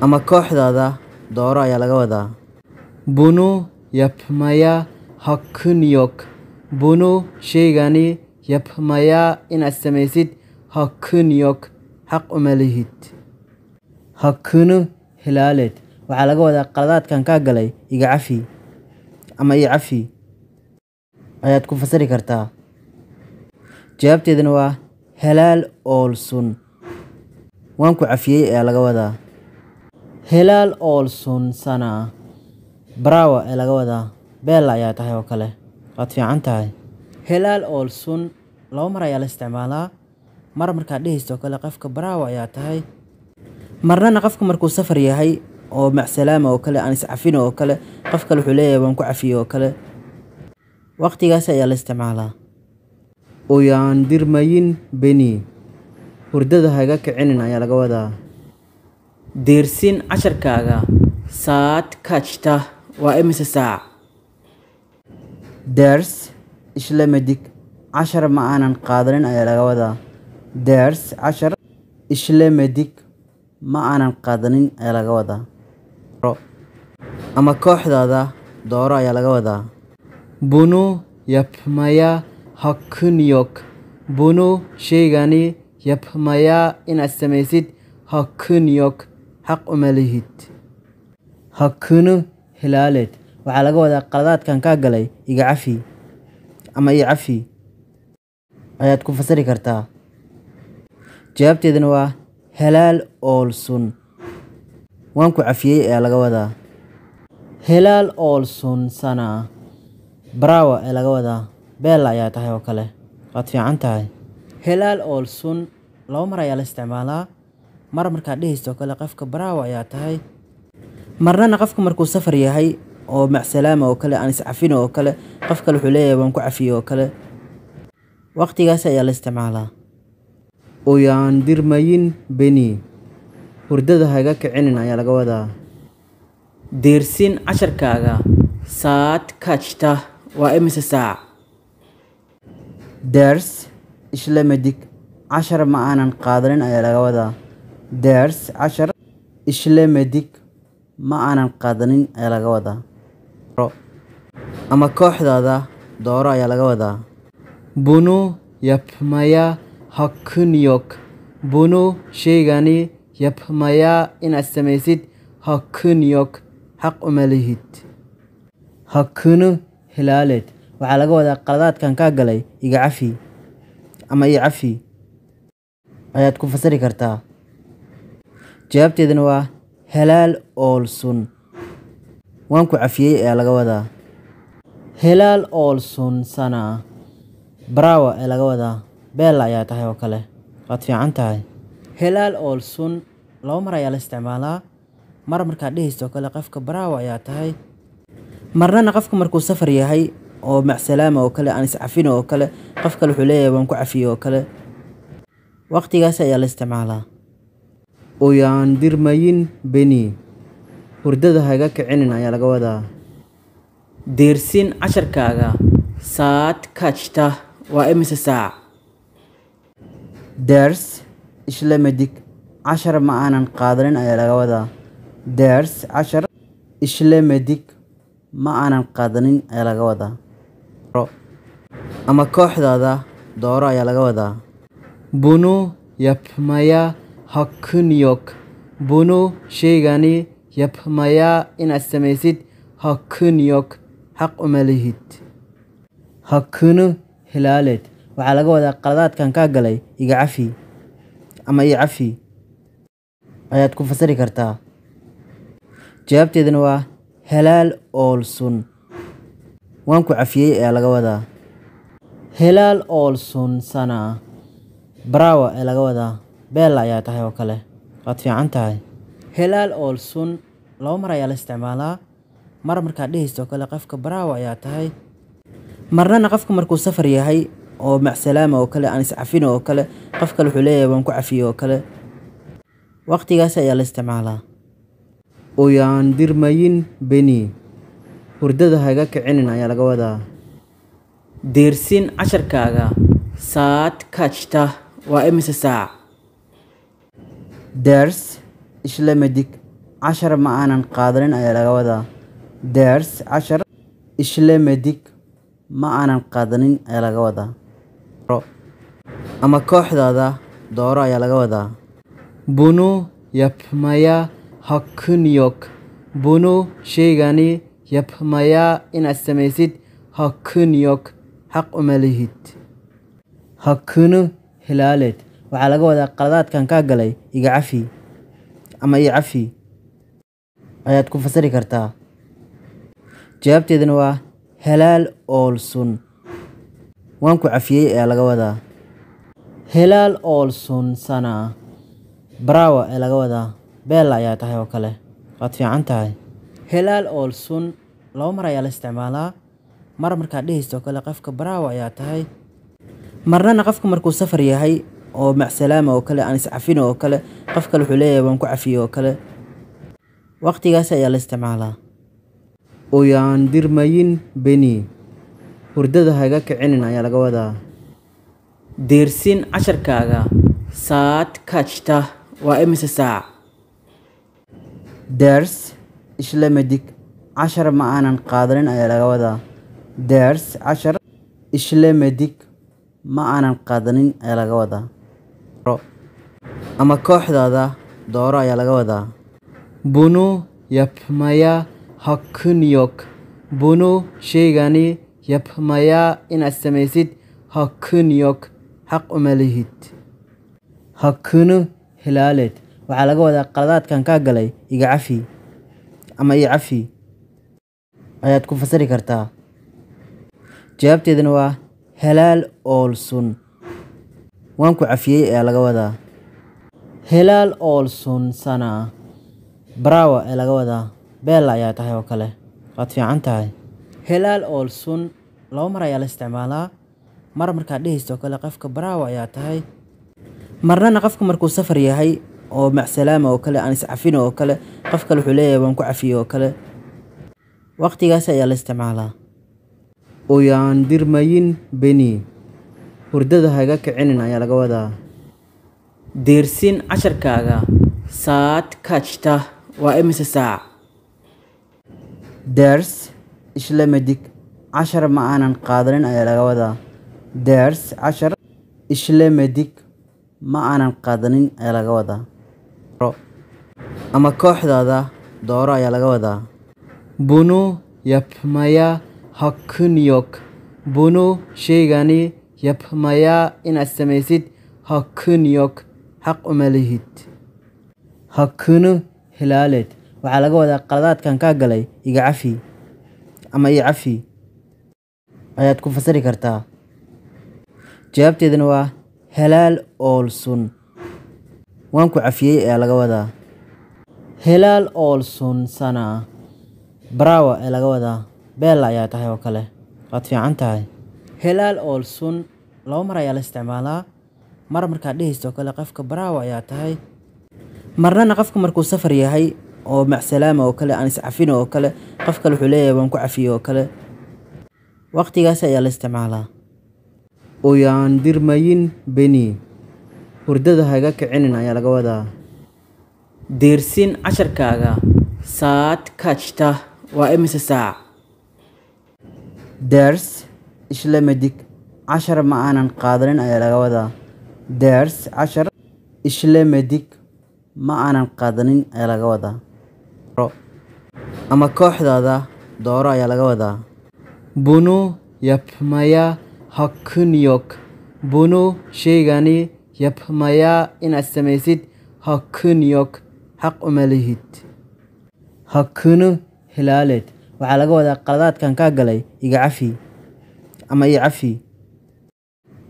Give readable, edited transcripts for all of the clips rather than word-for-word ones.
ama kooxdaada dooro ayaa laga wadaa. Bunu yapmaya hakkın yok. Bunu shaygani yapmaya inaad samaysid hakkın yok. Xaq uma lihid. Hakkını helal et. Waxaa laga wadaa qaladaadkan kaa galay iga cafi ama ii cafi ayaad ku fasiri kartaa. Jawaabteeduna waa helal olsun. Waan ku cafiyey ayaa laga wadaa. Helal olsun sana. Bravo ayaa laga wadaa. Bella ayaa tahay oo kale. Waad fiican tahay. Helal olsun laba mar ayaa la isticmaalaa. Mar markaad dhehayso kale qofka bravo ayaa tahay. Marnana qofka markuu safar yahay oo macsalaama oo kale aan is cafin oo kale qof kale wuxuu leeyahay waan ku cafiyey oo kale. Waqtigaas ayaa la isticmaalaa. Uyandirmayin beni. Hurdada haga kicinin ayaa laga wadaa. Deersin casharkaaga saad kaajta waa imise saac. Ders ishlamedik cashar ma aanan qaadanin ayaa laga wadaa. Ders cashar ishlamedik ma aanan qaadanin ayaa laga wadaa. Ama kooxdaada dooro ayaa laga wadaa. Bunu yapmaya hakkın yok. Bunu shaygani yapmaya inaad samaysid hakkın yok. Xaq uma lihid. Hakkını helal et. Waxaa laga wadaa qaladaadkan kaa galay iga cafi ama ii cafi ayaad ku fasiri kartaa. Jawaabteeduna waa helal olsun. Waan ku cafiyey ayaa laga wadaa. Helal olsun sana. Bravo ayaa laga wadaa. Bella ayaa tahay oo kale. Waad fiican tahay. Helal olsun laba mar ayaa la isticmaalaa. Mar markaad dhehayso kale qofka bravo ayaa tahay. Marnana qofka markuu safar yahay oo macsalaama oo kale aan is cafin oo kale qof kale wuxuu leeyahay waan ku cafiyey oo kale. Waqtigaas ayaa la isticmaalaa. Uyandirmayin beni. Hurdada haga kicinin ayaa laga wadaa. Deersin casharkaaga saad kaajta waa imise saac. Ders ishlamedik cashar ma aanan qaadanin ayaa laga wadaa. Ders cashar ishlamedik ma aanan qaadanin ayaa laga wadaa. Ama kooxdaada dooro ayaa laga wadaa. Bunu yapmaya hakkın yok. Bunu shaygani yapmaya inaad samaysid hakkın yok. Xaq uma lihid. Hakkını helal et. Waxaa laga wadaa qaladaadkan kaa galay iga cafi ama ii cafi ayaad ku fasiri kartaa. Jawaabteeduna waa helal olsun. Waan ku cafiyey ayaa laga wadaa. Helal olsun sana. Bravo ayaa laga wadaa. Bella ayaa tahay oo kale. Waad fiican tahay. Helal olsun laba mar ayaa la isticmaalaa. Mar markaad dhehayso kale qofka bravo ayaa tahay. Marnana qofka markuu safar yahay oo macsalaama oo kale aan is cafin oo kale qof kale wuxuu leeyahay waan ku cafiyey oo kale. Waqtigaas ayaa la isticmaalaa. Uyandirmayin beni. Hurdada haga kicinin ayaa laga wadaa. Deersin casharkaaga saad kaajta waa imise saac. Ders ishlamedik cashar ma aanan qaadanin ayaa laga wadaa. Ders cashar ishlamedik ma aanan qaadanin ayaa laga wadaa. Ama kooxdaada dooro ayaa laga wadaa. Bunu yapmaya hakkın yok. Bunu shaygani yapmaya inaad samaysid hakkın yok. Xaq uma lihid. Hakkını helal et. Waxaa laga wadaa qaladaadkan kaa galay iga cafi ama ii cafi ayaad ku fasiri kartaa. Jawaabteeduna waa helal olsun. Waan ku cafiyey ayaa laga wadaa. Helal olsun sana. Bravo ayaa laga wadaa. Bella ayaa tahay oo kale. Waad fiican tahay. Helal olsun laba mar ayaa la isticmaalaa. Mar markaad dhehayso kale qofka bravo ayaa tahay. Marnana qofka markuu safar yahay oo macsalaama oo kale aan is cafin oo kale qof kale wuxuu leeyahay waan ku cafiyey oo kale. Waqtigaas ayaa la isticmaalaa. Uyandirmayin beni. Hurdada haga kicinin ayaa laga wadaa. Deersin casharkaaga saad kaajta waa imise saac. Ders ishlamedik 10 ma aanan qaadanin ayaa laga wadaa ders 10 ishlemedik ma aanan qaadanin ayaa laga wadaa ama kooxdaada dooro ayaa laga wadaa bunu yapmaya hakkın yok bunu shaygani yapmaya inaad samaysid hakkın yok xaq uma lihid hakkını helal et waxaa laga wadaa qaladaadkan kaa galay iga cafi ama ii cafi ayaad ku fasiri kartaa jawaabteedana waa helal olsun waan ku cafiyey ayaa laga wadaa helal olsun sana bravo ayaa laga wadaa beel ayaa tahay oo kale waad fiican tahay helal olsun laba mar ayaa la isticmaalaa mar markaad dhehaysto oo kale qofka bravo ayaa tahay marnana qofka markuu safar yahay oo macsalaama oo kale aan iscafin oo kale qof kale wuxuu leeyahay waan ku cafiyey oo kale waqtigaas ayaa la isticmaalaa uyandirmayin beni hurdada haga kicinin ayaa laga wadaa deersin casharkaaga saad kajta waa imise saac ders ishlemedik 10 ma aanan qaadanin ayaa laga wadaa ders 10 ishlemedik ma aanan qaadanin ayaa laga wadaa ama kooxdaada dooro ayaa laga wadaa bunu yapmaya hakkın yok bunu shaygani yapmaya inaad samaysid hakkın yok xaq uma lihid hakkını helal et waxaa laga wadaa qaladaadkan kaa galay iga cafi ama ii cafi ayaad ku fasiri kartaa jawaabteedana waa helal olsun waan ku cafiyey ayaa laga wadaa helal olsun sana bravo ayaa laga wadaa beel ayaa tahay oo kale waad fiican tahay helal olsun laba mar ayaa la isticmaalaa mar markaad dhehaysto oo kale qofka bravo ayaa tahay marnana qofka markuu safar yahay oo macsalaama oo kale aan iscafin oo kale qof kale wuxuu leeyahay waan ku cafiyey oo kale waqtigaas ayaa la isticmaalaa uyandirmayin beni hurdada haga kicinin ayaa laga wadaa deersin casharkaaga saad kajta waa imise saac ders ishlemedik 10 ma aanan qaadanin ayaa laga wadaa ders 10 ishlemedik ma aanan qaadanin ayaa laga wadaa ama kooxdaada dooro ayaa laga wadaa bunu yapmaya hakkın yok bunu shaygani yapmaya inaad samaysid hakkın yok xaq uma lihid hakkını helal et waxaa laga wadaa qaladaadkan kaa galay iga cafi ama ii cafi ayaad ku fasiri kartaa jawaabteedana waa helal olsun waan ku cafiyey ayaa laga wadaa helal olsun sana bravo ayaa laga wadaa beel ayaa tahay oo kale waad fiican tahay helal olsun laba mar ayaa la isticmaalaa mar markaad dhehaysto oo kale qofka bravo ayaa tahay marnana qofka markuu safar yahay oo macsalaama oo kale aan iscafin oo kale qof kale wuxuu leeyahay waan ku cafiyey oo kale waqtigaas ayaa la isticmaalaa uyandirmayin beni hurdada haga kicinin ayaa laga wadaa deersin casharkaaga saad kajta waa imise saac ders ishlemedik 10 ma aanan qaadanin ayaa laga wadaa ders 10 ishlemedik ma aanan qaadanin ayaa laga wadaa ama kooxdaada dooro ayaa laga wadaa bunu yapmaya hakkın yok bunu shaygani yapmaya inaad samaysid hakkın yok xaq uma lihid hakkını helal et waxaa laga wadaa qaladaadkan kaa galay iga cafi ama ii cafi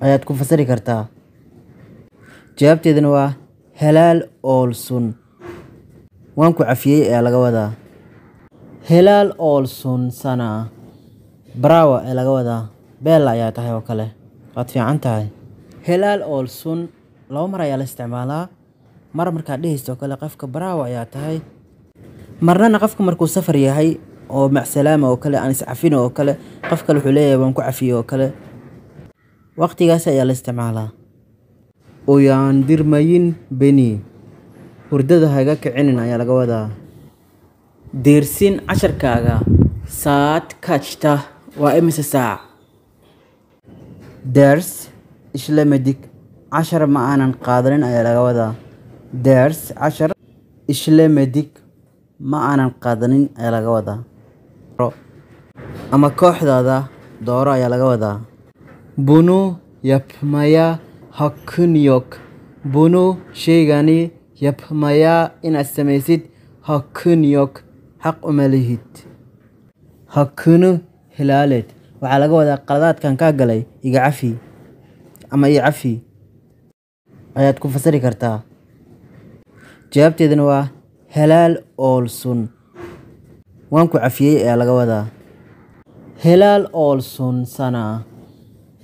ayaad ku fasiri kartaa jawaabteedana waa helal olsun waan ku cafiyey ayaa laga wadaa helal olsun sana bravo ayaa laga wadaa beel ayaa tahay oo kale waad fiican tahay helal olsun laba mar ayaa la isticmaalaa mar markaad dhehaysto oo kale qofka bravo ayaa tahay marnana qofka markuu safar yahay oo macsalaama oo kale aan iscafin oo kale qof kale wuxuu leeyahay waan ku cafiyey oo kale waqtigaas ayaa la isticmaalaa uyandirmayin beni hurdada haga kicinin ayaa laga wadaa Deersin casharkaaga saad kajta waa imise saac? Ders ishlemedik cashar ma aanan qaadanin ayaa laga wadaa. Ders cashar ishlemedik ma aanan qaadanin ayaa laga wadaa. Ama kooxdaada dooro ayaa laga wadaa. Bunu yapmaya hakkın yok. Bunu sheegani yapmaya inaad samaysid hakkın yok. Xaq uma lihid. Hakkını hilaal et. Waxaa laga wadaa qaladaadkan kaa galay iga cafi ama ii cafi ayaad ku fasiri kartaa. Jawaabteeduna waa helaal olsun. Waan ku cafiyey ayaa laga wadaa. Helaal olsun sana.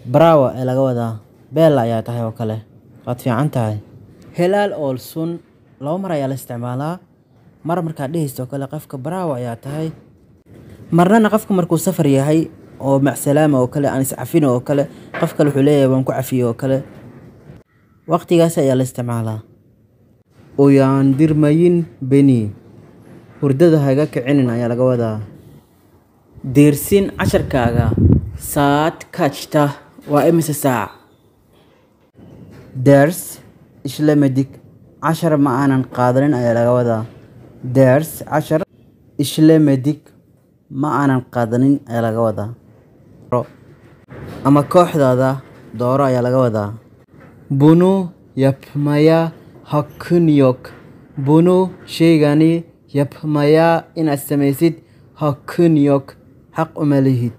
Bravo ayaa laga wadaa. Bella ayaa tahay oo kale. Waad fiican tahay. Helaal olsun laba mar ayaa la isticmaalaa. Mar markaad dhehaysto kale qofka bravo ayaa tahay. Marnana qofka markuu safar yahay oo macsalaama oo kale aan is cafin oo kale qof kale wuxuu leeyahay waan ku cafiyey oo kale. Waqtigaas ayaa la isticmaalaa. Uyaan dirmayin beni. Hurdada haga kicinin ayaa laga wadaa. Deersin casharkaaga saad kajta waa imise saac? Ders ishlemedik cashar ma aanan qaadanin ayaa laga wadaa. Ders cashar ishlemedik ma aanan qaadanin ayaa laga wadaa. Ama kooxdaada dooro ayaa laga wadaa. Bunu yapmaya hakkın yok. Bunu sheegani yapmaya inaad samaysid hakkın yok. Xaq uma lihid.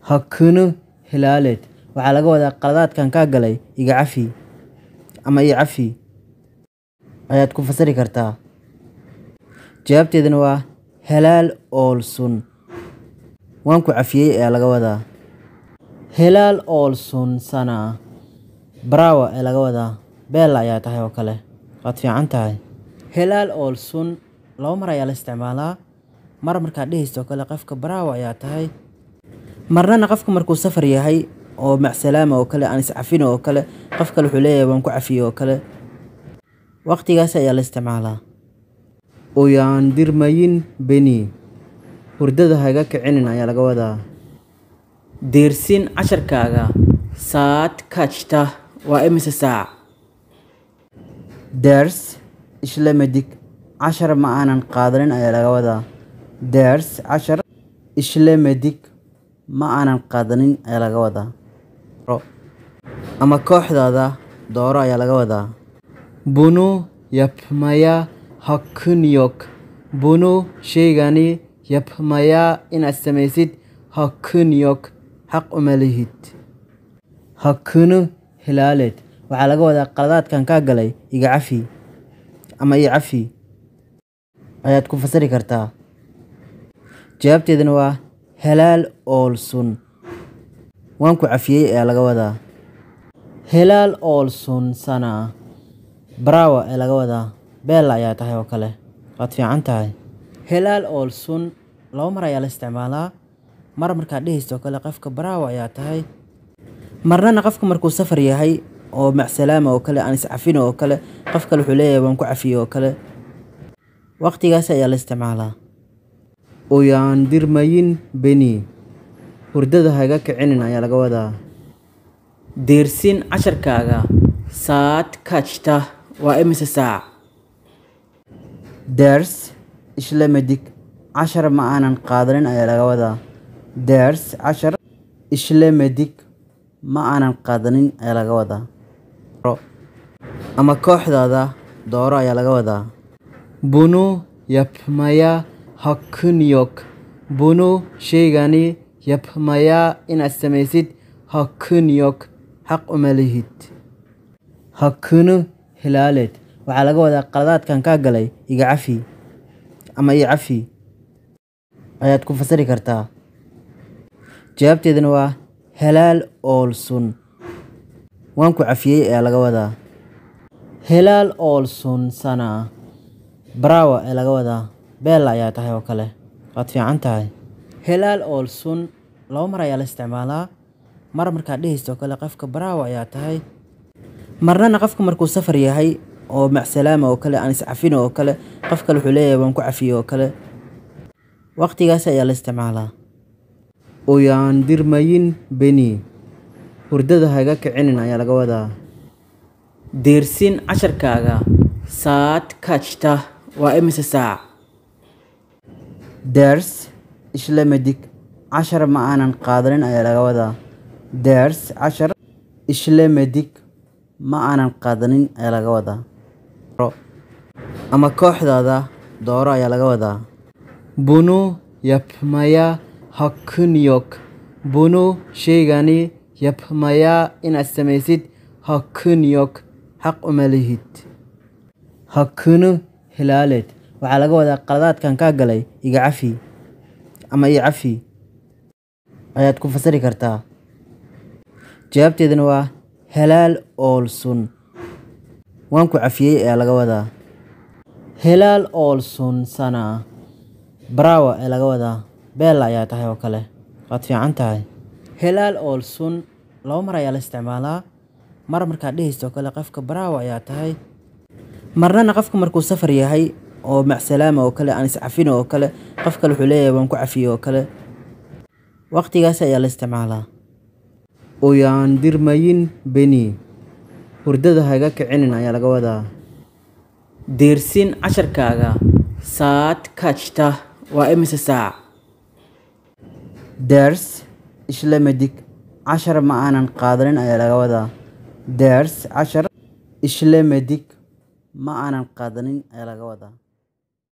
Hakkını hilaal et. Waxaa laga wadaa qaladaadkan kaa galay iga cafi ama ii cafi ayaad ku fasiri kartaa. Jawaabteeduna waa helaal olsun. Waan ku cafiyey ayaa laga wadaa. Helaal olsun sana. Bravo ayaa laga wadaa. Bella ayaa tahay oo kale. Waad fiican tahay. Helaal olsun laba mar ayaa la isticmaalaa. Mar markaad dhehaysto kale qofka bravo ayaa tahay. Marnana qofka markuu safar yahay oo macsalaama oo kale aan is cafin oo kale qof kale wuxuu leeyahay waan ku cafiyey oo kale. Waqtigaas ayaa la isticmaalaa. Uyaan dirmayin beni. Hurdada haga kicinin ayaa laga wadaa. Deersin casharkaaga saad kajta waa imise saac? Ders ishlemedik cashar ma aanan qaadanin ayaa laga wadaa. Ders cashar ishlemedik ma aanan qaadanin ayaa laga wadaa. Ama kooxdaada dooro ayaa laga wadaa. Bunu yapmaya hakkın yok. Bunu sheegani yapmaya inaad samaysid hakkın yok. Xaq uma lihid. Hakkını hilaal et. Waxaa laga wadaa qaladaadkan kaa galay iga cafi ama ii cafi ayaad ku fasiri kartaa. Jawaabteeduna waa helaal olsun. Waan ku cafiyey ayaa laga wadaa. Helaal olsun sana. Bravo ayaa laga wadaa. Bella ayaa tahay oo kale. Waad fiican tahay. Helaal olsun laba mar ayaa la isticmaalaa. Mar markaad dhehaysto kale qofka bravo ayaa tahay. Marnana qofka markuu safar yahay oo macsalaama oo kale aan is cafin oo kale qof kale wuxuu leeyahay waan ku cafiyey oo kale. Waqtigaas ayaa la isticmaalaa. Uyaan dirmayin beni. Hurdada haga kicinin ayaa laga wadaa. Deersin casharkaaga saad kajta waa imise saac? Ders ishlemedik cashar ma aanan qaadanin ayaa laga wadaa. Ders cashar ishlemedik ma aanan qaadanin ayaa laga wadaa. Ama kooxdaada dooro ayaa laga wadaa. Bunu yapmaya hakkın yok. Bunu sheegani yapmaya inaad samaysid hakkın yok. Xaq uma lihid. Hakkını hilaal et. Waxaa laga wadaa qaladaadkan kaa galay iga cafi ama ii cafi ayaad ku fasiri kartaa. Jawaabteeduna waa helaal olsun. Waan ku cafiyey ayaa laga wadaa. Helaal olsun sana. Bravo ayaa laga wadaa. Bella ayaa tahay oo kale. Waad fiican tahay. Helaal olsun laba mar ayaa la isticmaalaa. Mar markaad dhehaysto kale qofka bravo ayaa tahay. Marnana qofka markuu safar yahay oo macsalaama oo kale aan iscafin oo kale qof kale wuxuu leeyahay waan ku cafiyo oo kale waqtigaas ayaa la isticmaalaa uyaandirmayin beni hurdada haga kicinin ayaa laga wadaa deersin casharkaaga saad kajta waa imise saac ders ishlamadig cashar ma aanan qaadanin ayaa laga wadaa ders cashar ishlamadig ma aanan qaadanin ayaa laga wadaa ama kooxdaada dooro ayaa laga wadaa bunu yapmaya hakkın yok bunu shaygani yapmaya inaad samaysid hakkın yok xaq uma lihid hakkını hilaaleed waxaa laga wadaa qaladaadkan kaa galay iga cafi ama ii cafi ayaad ku fasiri kartaa jawaabteedana waa helaal oolsun waan ku cafiyey ayaa laga wadaa helaal oolsun sana bravo ayaa laga wadaa beela ayaa tahay oo kale waad fiican tahay helaal oolsun laba mar ayaa la isticmaalaa mar markaad dhehayso kale qofka bravo ayaa tahay marnana qofka markuu safar yahay oo macsalaama oo kale aan iscafin oo kale qof kale wuxuu leeyahay waan ku cafiyo oo kale waqtigaas ayaa la isticmaalaa uyaandirmayin beni hurdada haga kicinin ayaa laga wadaa deersin casharkaaga saad kajta waa imise saac ders ishlamadig cashar ma aanan qaadanin ayaa laga wadaa ders cashar ishlamadig ma aanan qaadanin ayaa laga wadaa